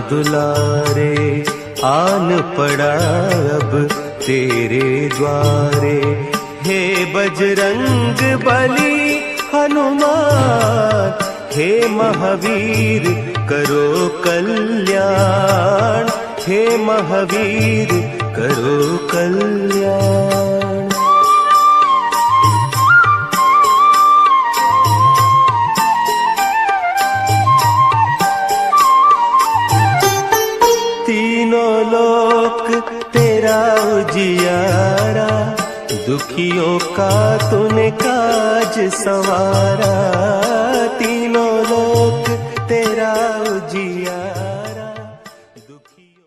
दुलारे, आन पड़ा अब तेरे द्वारे। हे बजरंग बली हनुमान, हे महावीर करो कल्याण, हे महावीर करो कल्याण। तीनों लोक तेरा उजियारा, दुखियों का तूने काज संवारा। तीनों लोक तेरा उजियारा, दुखियों